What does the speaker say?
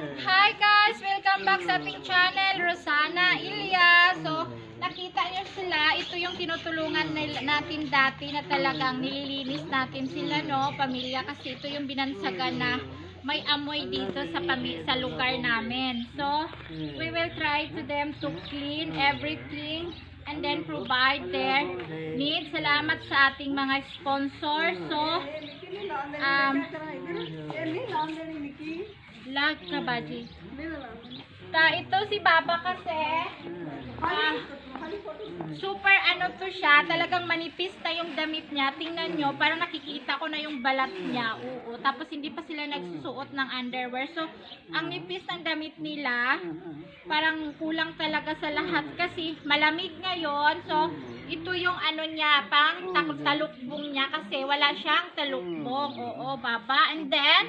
Hi guys! Welcome back sa ating channel, Rosana Ilya. So, nakita nyo sila, ito yung tinutulungan natin dati na talagang nililinis natin sila, no? Pamilya, kasi ito yung binansagan na may amoy dito sa lugar namin. So, we will try to them to clean everything and then provide their needs. Salamat sa ating mga sponsors. So, lag ka ba, G? Ito si Baba kasi, super ano to siya, talagang manipis na yung damit niya. Tingnan nyo, parang nakikita ko na yung balat niya. Oo, tapos hindi pa sila nagsusuot ng underwear. So, ang nipis ng damit nila, parang kulang talaga sa lahat kasi malamig ngayon. So, ito yung ano niya, pang talukbong niya kasi wala siyang talukbong. Oo, Baba. And then,